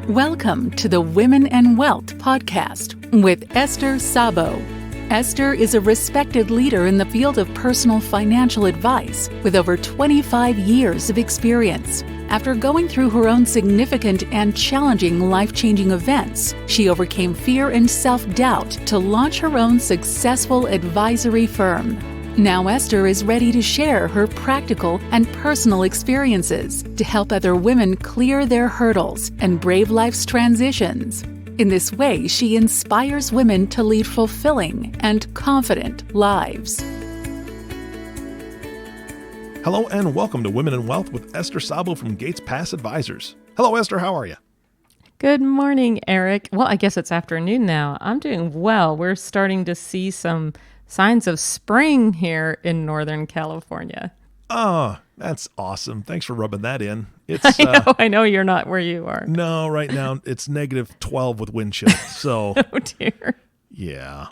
Welcome to the Women and Wealth podcast with Esther Sabo. Esther is a respected leader in the field of personal financial advice with over 25 years of experience. After going through her own significant and challenging life-changing events, she overcame fear and self-doubt to launch her own successful advisory firm. Now Esther is ready to share her practical and personal experiences to help other women clear their hurdles and brave life's transitions. In this way, she inspires women to lead fulfilling and confident lives. Hello and welcome to Women in Wealth with Esther Sabo from Gates Pass Advisors. Hello, Esther. How are you? Good morning, Eric. Well, I guess it's afternoon now. I'm doing well. We're starting to see some signs of spring here in Northern California. Oh, that's awesome. Thanks for rubbing that in. It's I know you're not where you are. No, right now it's negative 12 with wind chill. So, Oh, dear. yeah,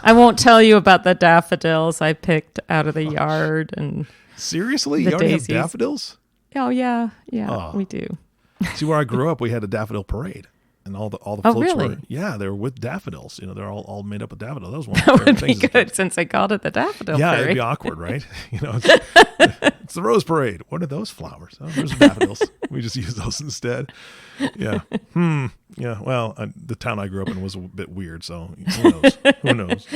I won't tell you about the daffodils I picked out of the yard. And seriously? the You already daisies. have daffodils? Oh, yeah, we do. See, where I grew up, we had a daffodil parade. And all the Oh, floats really? they were with daffodils. You know, they're all made up of daffodils. That was one of That my favorite would be things. good since I called it the daffodil Yeah, parade. it'd be awkward, right? You know, it's the rose parade. What are those flowers? Oh, there's daffodils. We just use those instead. Yeah. Yeah. Well, the town I grew up in was a bit weird, so who knows? Who knows?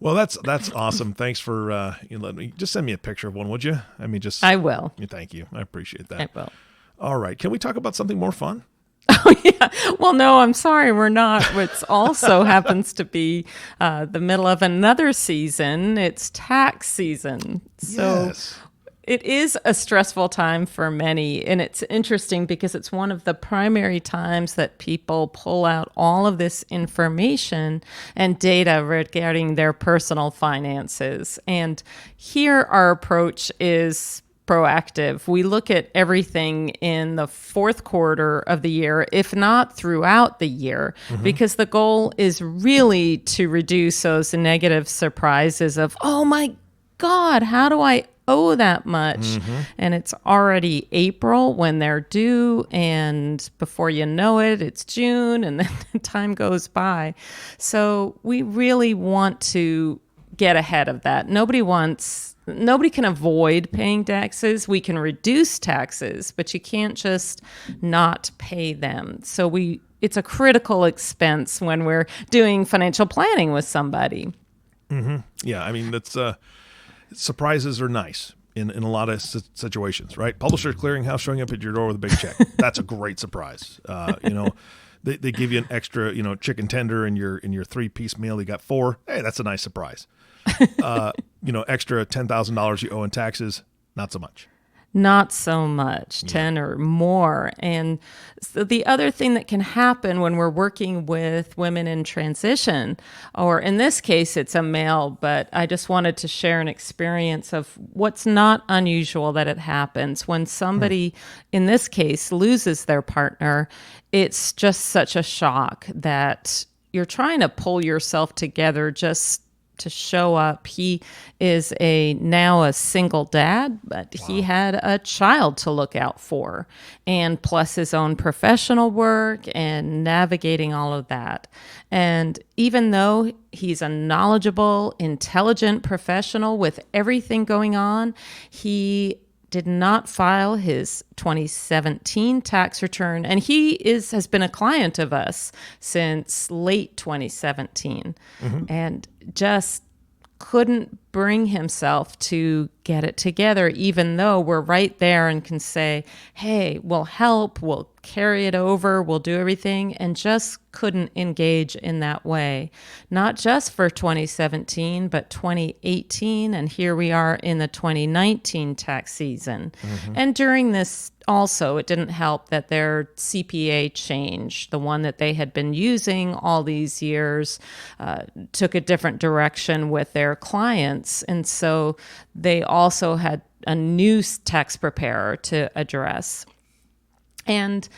Well, that's awesome. Thanks for letting me. Just send me a picture of one, would you? I mean, I will. Thank you. I appreciate that. I will. All right. Can we talk about something more fun? Oh, yeah. Well, no, I'm sorry, we're not. It also happens to be the middle of another season. It's tax season. So Yes. it is a stressful time for many. And it's interesting because it's one of the primary times that people pull out all of this information and data regarding their personal finances. And here our approach is proactive. We look at everything in the fourth quarter of the year, if not throughout the year, because the goal is really to reduce those negative surprises of, oh my God, how do I owe that much? And it's already April when they're due, and before you know it, it's June, and then time goes by. So we really want to get ahead of that. Nobody can avoid paying taxes. We can reduce taxes, but you can't just not pay them. So it's a critical expense when we're doing financial planning with somebody. Yeah, I mean, that's surprises are nice in a lot of situations, right? Publisher Clearinghouse showing up at your door with a big check. That's a great surprise. They give you an extra, chicken tender in your 3-piece meal. You got 4. Hey, that's a nice surprise. Extra $10,000 you owe in taxes, not so much. Not so much, 10 or more. And so the other thing that can happen when we're working with women in transition, or in this case, it's a male, but I just wanted to share an experience of what's not unusual that it happens. When somebody, in this case, loses their partner, it's just such a shock that you're trying to pull yourself together just to show up. He is now a single dad, but he had a child to look out for, and plus his own professional work and navigating all of that. And even though he's a knowledgeable, intelligent professional with everything going on, he did not file his 2017 tax return, and he has been a client of us since late 2017, and just couldn't bring himself to get it together, even though we're right there and can say, hey, we'll help, we'll carry it over, we'll do everything, and just couldn't engage in that way. Not just for 2017, but 2018, and here we are in the 2019 tax season. And during this also, it didn't help that their CPA changed. The one that they had been using all these years took a different direction with their clients. And so they also had a new tax preparer to address. And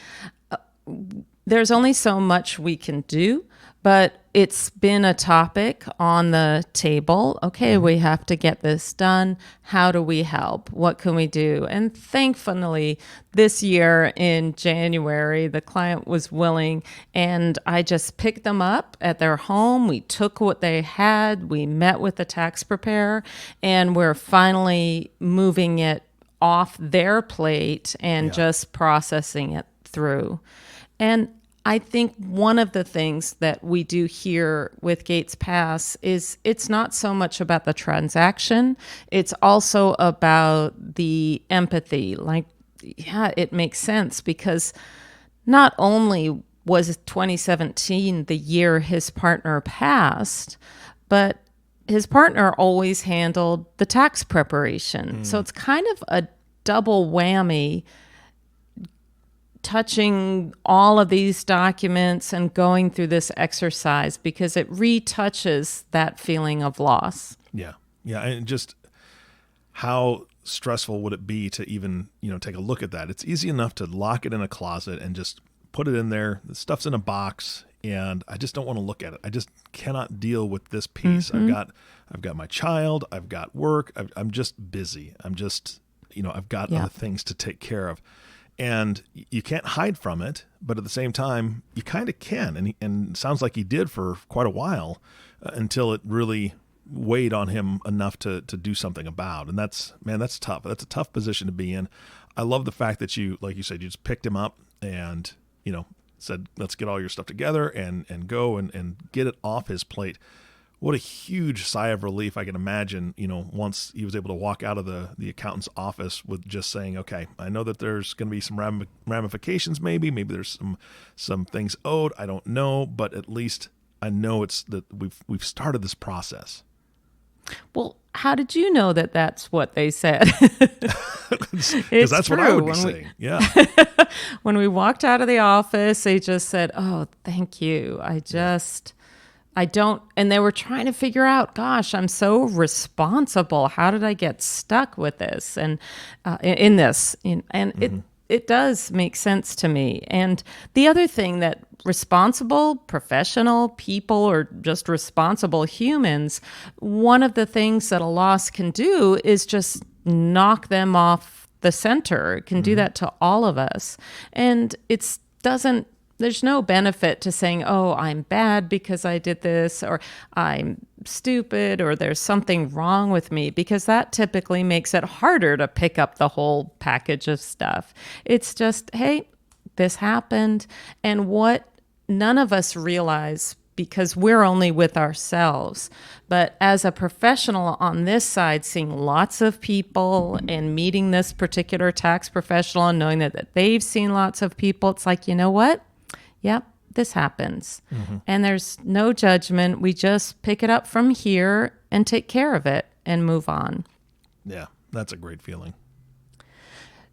there's only so much we can do, But it's been a topic on the table. Okay, we have to get this done. How do we help? What can we do? And thankfully, this year in January, the client was willing, and I just picked them up at their home. We took what they had. We met with the tax preparer, and we're finally moving it off their plate and just processing it through. And I think one of the things that we do here with Gates Pass is it's not so much about the transaction, it's also about the empathy. Like, yeah, it makes sense because not only was 2017 the year his partner passed, but his partner always handled the tax preparation. So it's kind of a double whammy, touching all of these documents and going through this exercise because it retouches that feeling of loss. Yeah. Yeah. And just how stressful would it be to even, take a look at that? It's easy enough to lock it in a closet and just put it in there. The stuff's in a box and I just don't want to look at it. I just cannot deal with this piece. I've got my child, I've got work. I'm just busy. I'm just, I've got other things to take care of. And you can't hide from it, but at the same time, you kind of can. And it sounds like he did for quite a while until it really weighed on him enough to do something about. And that's tough. That's a tough position to be in. I love the fact that you, like you said, you just picked him up and, said, let's get all your stuff together and go and get it off his plate. What a huge sigh of relief I can imagine, once he was able to walk out of the accountant's office with just saying, okay, I know that there's going to be some ramifications maybe there's some things owed, I don't know, but at least I know it's that we've started this process. Well, how did you know that that's what they said? Because that's true. What I would be saying. Yeah. When we walked out of the office, they just said, oh, thank you. I don't, and they were trying to figure out, gosh, I'm so responsible. How did I get stuck with this and in this? And it does make sense to me. And the other thing that responsible, professional people or just responsible humans, one of the things that a loss can do is just knock them off the center. It can do that to all of us. And there's no benefit to saying, oh, I'm bad because I did this, or I'm stupid, or there's something wrong with me, because that typically makes it harder to pick up the whole package of stuff. It's just, hey, this happened. And what none of us realize, because we're only with ourselves, but as a professional on this side, seeing lots of people and meeting this particular tax professional and knowing that they've seen lots of people, it's like, you know what? Yep, this happens. And there's no judgment. We just pick it up from here and take care of it and move on. Yeah, that's a great feeling.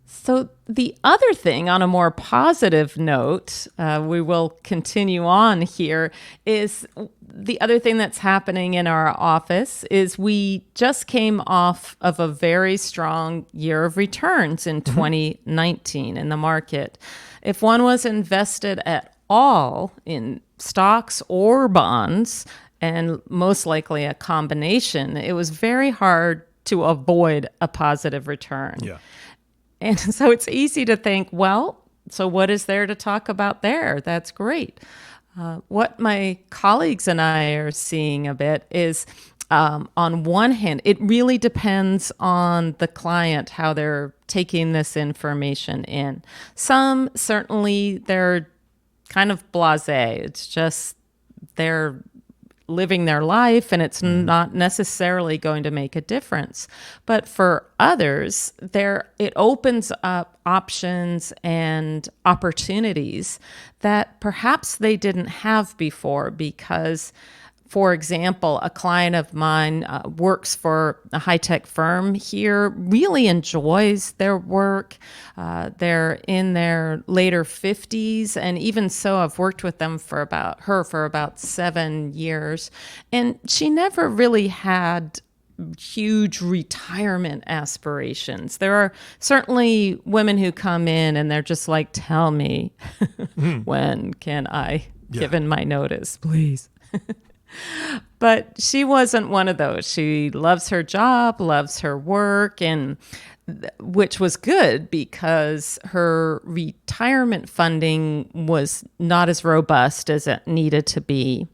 So the other thing, on a more positive note, we will continue on here, is the other thing that's happening in our office is we just came off of a very strong year of returns in 2019 in the market. If one was invested at all in stocks or bonds, and most likely a combination, it was very hard to avoid a positive return. Yeah. And so it's easy to think, well, so what is there to talk about there? That's great. What my colleagues and I are seeing a bit is, on one hand, it really depends on the client, how they're taking this information in. Some, certainly, they're kind of blasé. It's just they're living their life and it's not necessarily going to make a difference. But for others, it opens up options and opportunities that perhaps they didn't have before because, for example, a client of mine works for a high-tech firm here, really enjoys their work. They're in their later 50s, and even so, I've worked with them for about 7 years. And she never really had huge retirement aspirations. There are certainly women who come in and they're just like, tell me, when can I given my notice, please. But she wasn't one of those. She loves her job, loves her work, and which was good because her retirement funding was not as robust as it needed to be.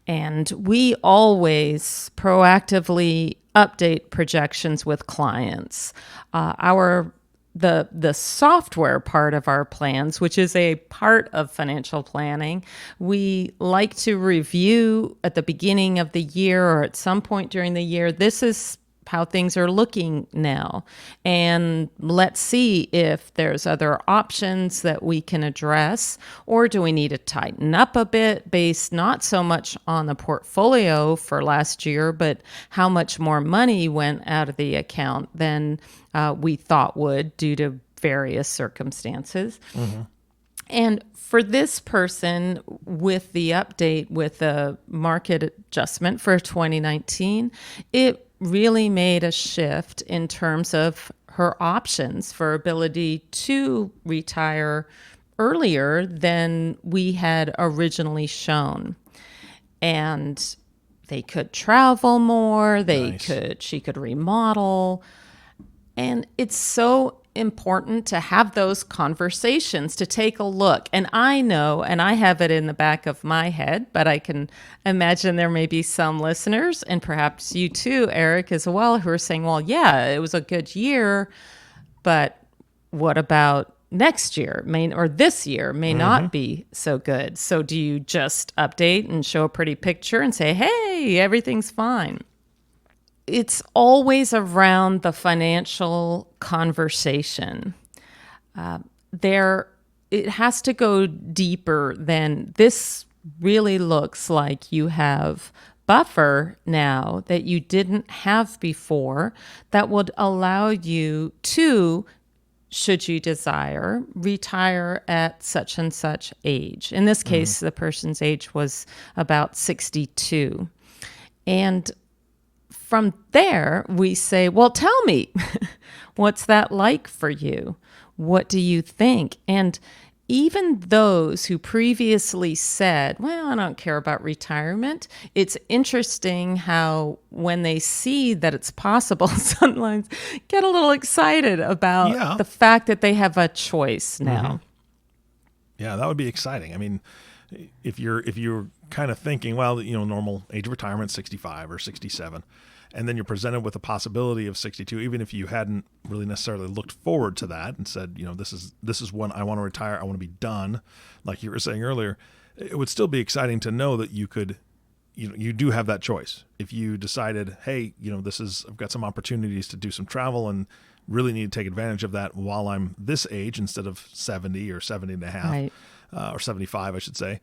And we always proactively update projections with clients. The software part of our plans, which is a part of financial planning, we like to review at the beginning of the year or at some point during the year. This is how things are looking now. And let's see if there's other options that we can address, or do we need to tighten up a bit based not so much on the portfolio for last year, but how much more money went out of the account than we thought would due to various circumstances. Mm-hmm. And for this person, with the update with the market adjustment for 2019, it really made a shift in terms of her options for ability to retire earlier than we had originally shown. And they could travel more, she could remodel. And it's so important to have those conversations, to take a look. And I know, and I have it in the back of my head, but I can imagine there may be some listeners, and perhaps you too, Eric, as well, who are saying, well, yeah, it was a good year, but what about next year or this year may not be so good. So do you just update and show a pretty picture and say, hey, everything's fine? It's always around the financial conversation. It has to go deeper than this. Really looks like you have buffer now that you didn't have before that would allow you to, should you desire, retire at such and such age. In this case, the person's age was about 62. And from there, we say, well, tell me, what's that like for you? What do you think? And even those who previously said, well, I don't care about retirement, it's interesting how when they see that it's possible, sometimes get a little excited about the fact that they have a choice now. Yeah, that would be exciting. I mean, if you're kind of thinking, well, normal age of retirement, 65 or 67, and then you're presented with a possibility of 62, even if you hadn't really necessarily looked forward to that and said, this is when I want to retire, I want to be done, like you were saying earlier, it would still be exciting to know that you could, you do have that choice. If you decided, hey, I've got some opportunities to do some travel and really need to take advantage of that while I'm this age instead of 70 or 70 and a half, right. Or 75, I should say.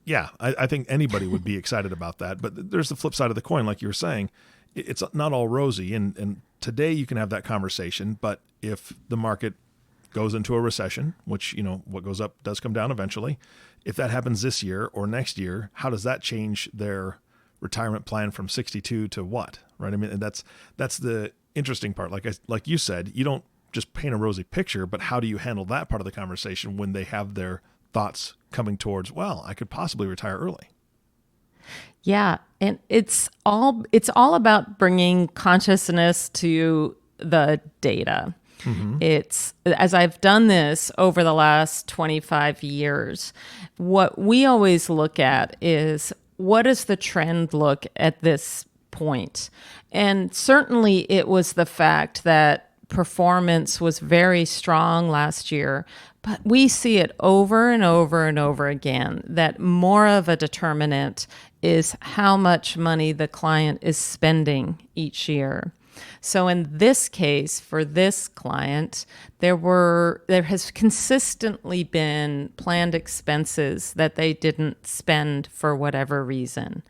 Yeah, I think anybody would be excited about that. But there's the flip side of the coin, like you were saying. It's not all rosy. And today you can have that conversation. But if the market goes into a recession, which, what goes up does come down eventually, if that happens this year or next year, how does that change their retirement plan from 62 to what? Right? I mean, and that's the interesting part. Like you said, you don't just paint a rosy picture, but how do you handle that part of the conversation when they have their thoughts coming towards, well, I could possibly retire early? Yeah, and it's all about bringing consciousness to the data. It's, as I've done this over the last 25 years, what we always look at is, what does the trend look at this point? And certainly it was the fact that performance was very strong last year, but we see it over and over and over again that more of a determinant is how much money the client is spending each year. So in this case, for this client, there has consistently been planned expenses that they didn't spend for whatever reason.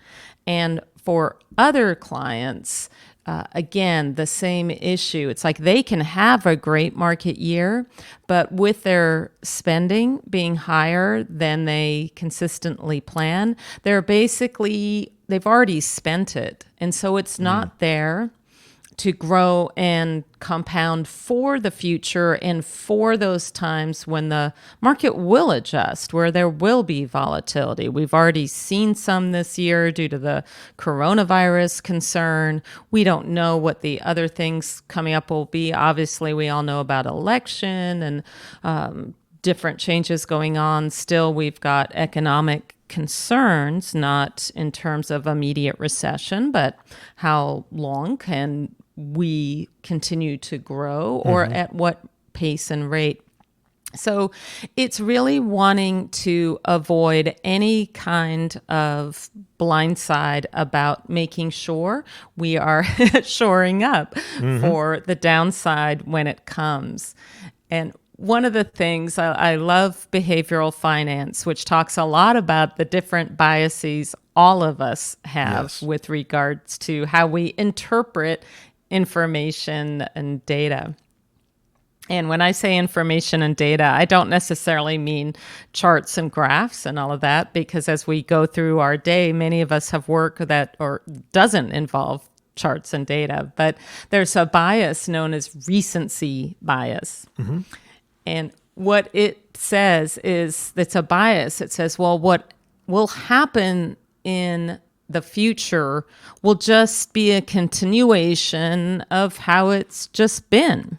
And for other clients, again, the same issue. It's like they can have a great market year, but with their spending being higher than they consistently plan, they've already spent it. And so it's not there to grow and compound for the future and for those times when the market will adjust, where there will be volatility. We've already seen some this year due to the coronavirus concern. We don't know what the other things coming up will be. Obviously, we all know about election and different changes going on. Still, we've got economic concerns, not in terms of immediate recession, but how long can we continue to grow, or at what pace and rate. So it's really wanting to avoid any kind of blindside about making sure we are shoring up for the downside when it comes. And one of the things I love behavioral finance, which talks a lot about the different biases all of us have with regards to how we interpret information and data. And when I say information and data, I don't necessarily mean charts and graphs and all of that, because as we go through our day, many of us have work that or doesn't involve charts and data, but there's a bias known as recency bias. And what it says is, it's a bias. It says, well, what will happen in the future will just be a continuation of how it's just been.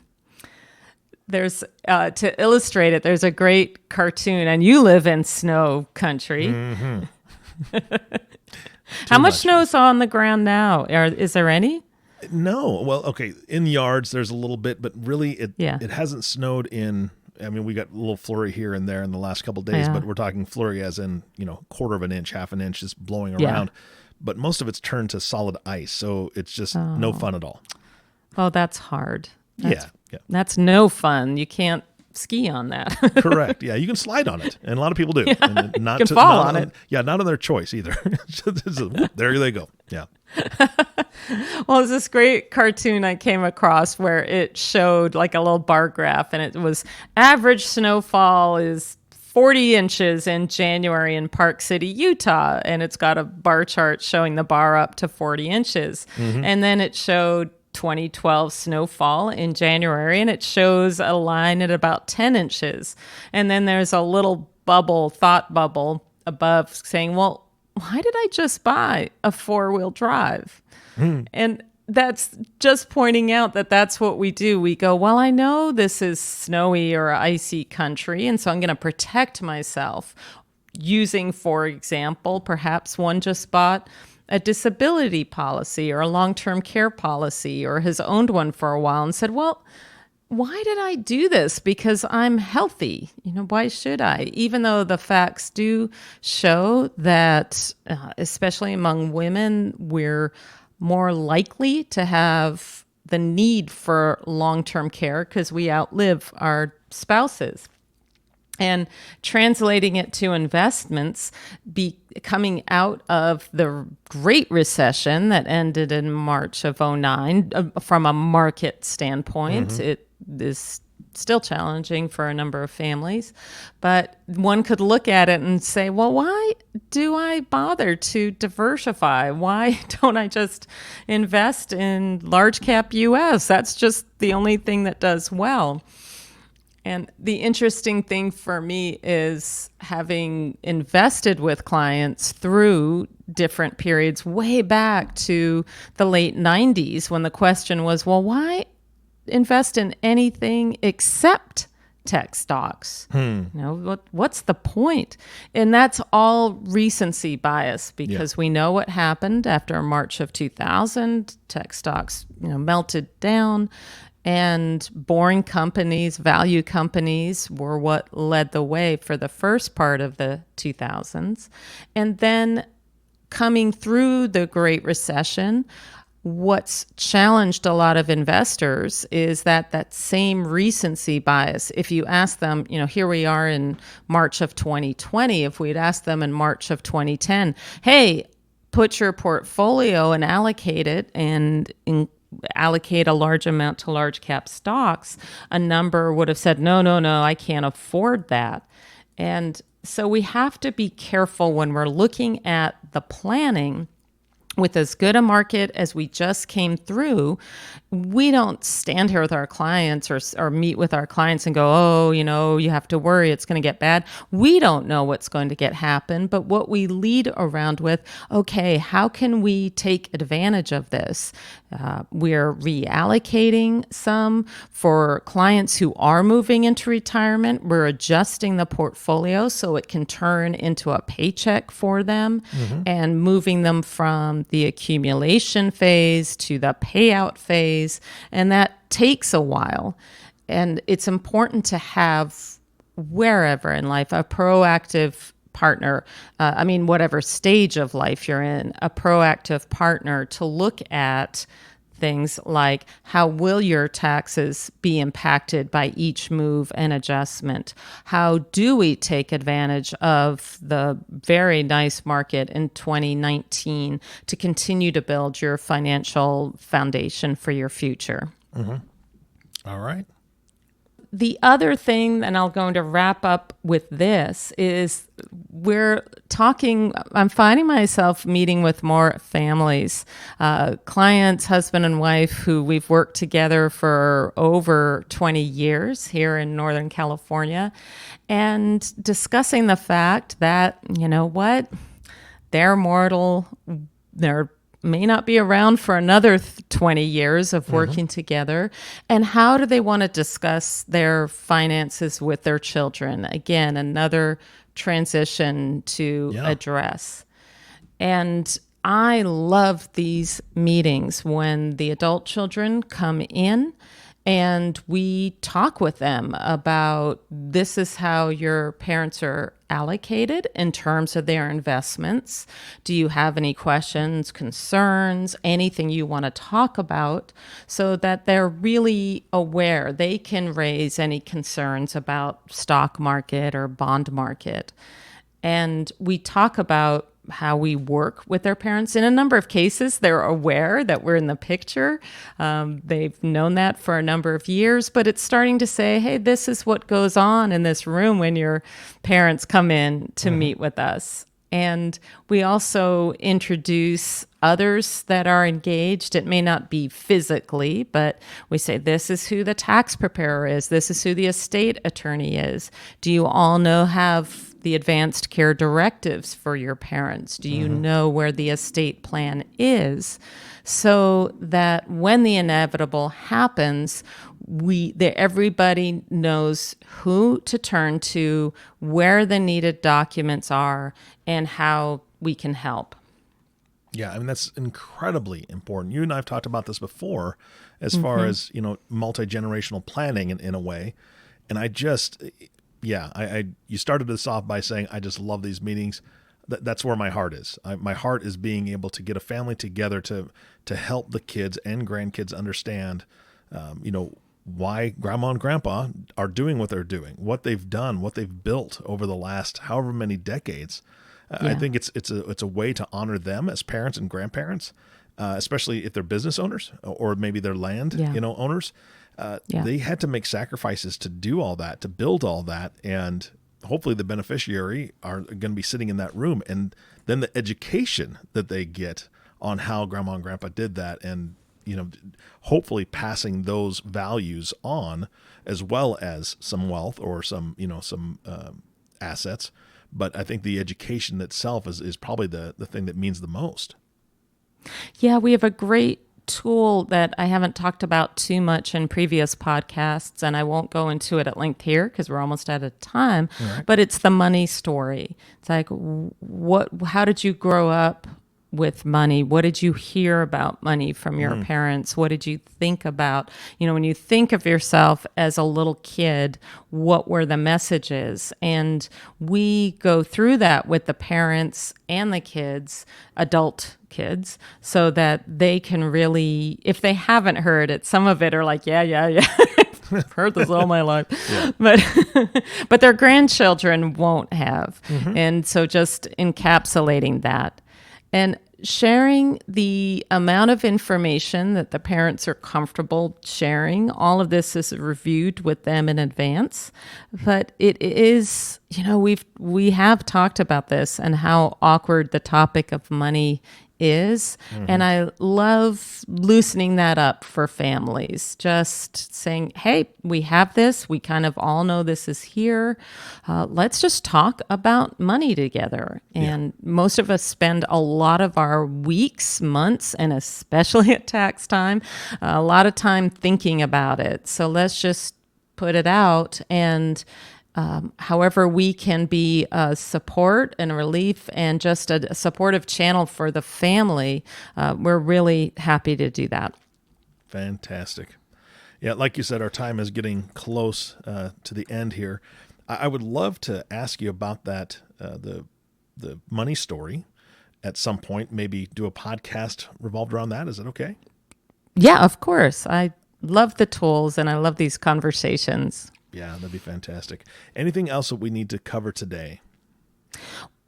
There's, to illustrate it, there's a great cartoon, and you live in snow country. How much snow is on the ground now? Is there any? No. Well, okay. In yards, there's a little bit, but really it hasn't snowed in. I mean, we got a little flurry here and there in the last couple of days, but we're talking flurry as in, quarter of an inch, half an inch, just blowing around. But most of it's turned to solid ice, so it's just no fun at all. Oh, that's hard. Yeah. That's no fun. You can't ski on that. Correct. Yeah, you can slide on it, and a lot of people do. And you can fall on it. Yeah, not on their choice either. There they go. Yeah. Well, it's this great cartoon I came across where it showed like a little bar graph, and it was average snowfall is 40 inches in January in Park City, Utah. And it's got a bar chart showing the bar up to 40 inches. And then it showed 2012 snowfall in January, and it shows a line at about 10 inches. And then there's a little thought bubble above saying, well, why did I just buy a 4-wheel drive? And that's just pointing out that that's what we do. We go, well, I know this is snowy or icy country, and so I'm going to protect myself using, for example, perhaps one just bought a disability policy or a long-term care policy or has owned one for a while and said, well, why did I do this? Because I'm healthy. Why should I? Even though the facts do show that, especially among women, we're more likely to have the need for long-term care because we outlive our spouses. And translating it to investments, coming out of the Great Recession that ended in March of 2009, from a market standpoint, it is still challenging for a number of families. But one could look at it and say, well, why do I bother to diversify? Why don't I just invest in large cap US? That's just the only thing that does well. And the interesting thing for me is having invested with clients through different periods way back to the late 90s when the question was, well, why invest in anything except tech stocks? What's the point? And that's all recency bias because we know what happened after March of 2000. Tech stocks, melted down. And boring companies, value companies were what led the way for the first part of the 2000s. And then coming through the Great Recession, what's challenged a lot of investors is that same recency bias. If you ask them, here we are in March of 2020, if we'd asked them in March of 2010, hey, put your portfolio and allocate it and allocate a large amount to large cap stocks, a number would have said, no, I can't afford that. And so we have to be careful when we're looking at the planning. with as good a market as we just came through, we don't stand here with our clients or meet with our clients and go, oh, you have to worry, it's going to get bad. We don't know what's going to happen, but what we lead around with, okay, how can we take advantage of this? We're reallocating some for clients who are moving into retirement. We're adjusting the portfolio so it can turn into a paycheck for them and moving them from the accumulation phase to the payout phase. And that takes a while. And it's important to have, wherever in life, a proactive partner, whatever stage of life you're in, a proactive partner to look at things like, how will your taxes be impacted by each move and adjustment? How do we take advantage of the very nice market in 2019 to continue to build your financial foundation for your future? All right. The other thing, and I'll go to wrap up with this, is I'm finding myself meeting with more families, clients, husband and wife, who we've worked together for over 20 years here in Northern California, and discussing the fact that, they're mortal, they're may not be around for another 20 years of working together. And how do they want to discuss their finances with their children? Again, another transition to address. And I love these meetings when the adult children come in and we talk with them about, this is how your parents are allocated in terms of their investments. Do you have any questions, concerns, anything you want to talk about, so that they're really aware they can raise any concerns about stock market or bond market. And we talk about how we work with their parents. In a number of cases, they're aware that we're in the picture. They've known that for a number of years, but it's starting to say, hey, this is what goes on in this room when your parents come in to meet with us. And we also introduce others that are engaged. It may not be physically, but we say, this is who the tax preparer is. This is who the estate attorney is. Do you all have the advanced care directives for your parents? Do you know where the estate plan is? So that when the inevitable happens, everybody knows who to turn to, where the needed documents are, and how we can help. Yeah, that's incredibly important. You and I have talked about this before, as far as, multi-generational planning in a way. And I just, you started this off by saying, I just love these meetings. That's where my heart is. My heart is being able to get a family together to help the kids and grandkids understand, why grandma and grandpa are doing what they're doing, what they've done, what they've built over the last however many decades. I think it's a way to honor them as parents and grandparents, especially if they're business owners or maybe they're land owners. They had to make sacrifices to do all that, to build all that, and hopefully the beneficiary are going to be sitting in that room, and then the education that they get on how grandma and grandpa did that, and hopefully passing those values on, as well as some wealth or some assets. But I think the education itself is probably the thing that means the most. Yeah, we have a great tool that I haven't talked about too much in previous podcasts, and I won't go into it at length here because we're almost out of time, but it's the money story. It's like, how did you grow up with money? What did you hear about money from your parents? What did you think about, when you think of yourself as a little kid, what were the messages? And we go through that with the parents and the kids, adult kids, so that they can really, if they haven't heard it, some of it are like, yeah. I've heard this all my life, but their grandchildren won't have. And so just encapsulating that. And sharing the amount of information that the parents are comfortable sharing. All of this is reviewed with them in advance. But it is, we have talked about this and how awkward the topic of money is. And I love loosening that up for families, just saying, hey, we have this. We kind of all know this is here. Let's just talk about money together. And most of us spend a lot of our weeks, months, and especially at tax time, a lot of time thinking about it. So let's just put it out, and however we can be a support and relief and just a supportive channel for the family, we're really happy to do that. Fantastic. Yeah, like you said, our time is getting close to the end here. I would love to ask you about that, the money story at some point, maybe do a podcast revolved around that. Is that okay? Yeah, of course. I love the tools and I love these conversations. Yeah, that'd be fantastic. Anything else that we need to cover today?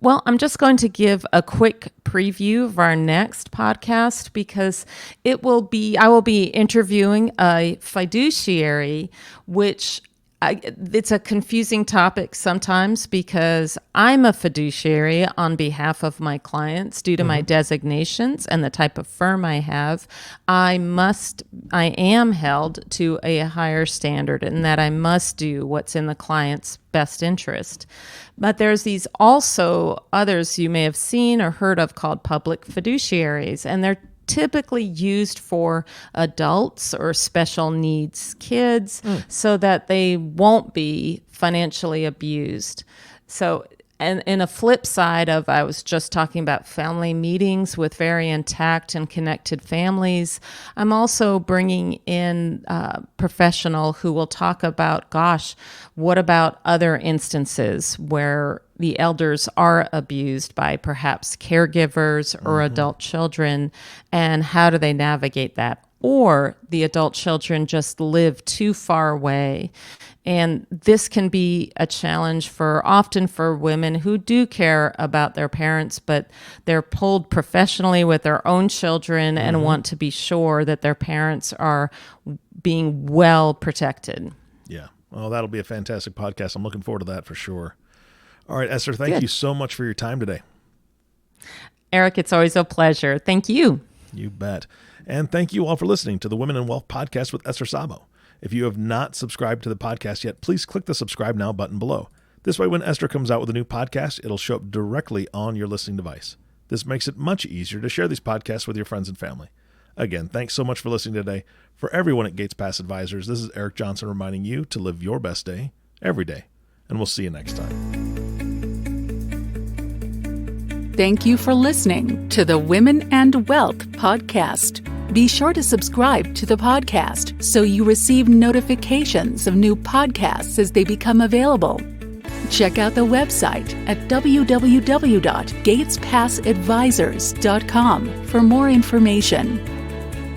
Well, I'm just going to give a quick preview of our next podcast because I will be interviewing a fiduciary, which it's a confusing topic sometimes because I'm a fiduciary on behalf of my clients due to my designations and the type of firm I have. I am held to a higher standard in that I must do what's in the client's best interest. But there's these also others you may have seen or heard of called public fiduciaries, and they're typically used for adults or special needs kids so that they won't be financially abused. So, and in a flip side of, I was just talking about family meetings with very intact and connected families, I'm also bringing in a professional who will talk about, what about other instances where the elders are abused by perhaps caregivers or adult children, and how do they navigate that? Or the adult children just live too far away. And this can be a challenge often for women who do care about their parents, but they're pulled professionally with their own children and want to be sure that their parents are being well protected. Yeah. Well, that'll be a fantastic podcast. I'm looking forward to that for sure. All right, Esther, thank you so much for your time today. Eric, it's always a pleasure. Thank you. You bet. And thank you all for listening to the Women in Wealth podcast with Esther Sabo. If you have not subscribed to the podcast yet, please click the subscribe now button below. This way, when Esther comes out with a new podcast, it'll show up directly on your listening device. This makes it much easier to share these podcasts with your friends and family. Again, thanks so much for listening today. For everyone at Gates Pass Advisors, this is Eric Johnson reminding you to live your best day every day. And we'll see you next time. Thank you for listening to the Women and Wealth podcast. Be sure to subscribe to the podcast so you receive notifications of new podcasts as they become available. Check out the website at www.gatespassadvisors.com for more information.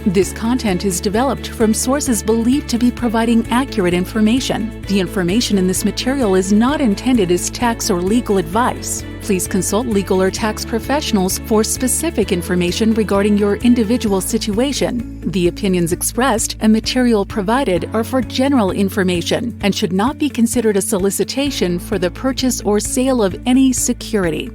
This content is developed from sources believed to be providing accurate information. The information in this material is not intended as tax or legal advice. Please consult legal or tax professionals for specific information regarding your individual situation. The opinions expressed and material provided are for general information and should not be considered a solicitation for the purchase or sale of any security.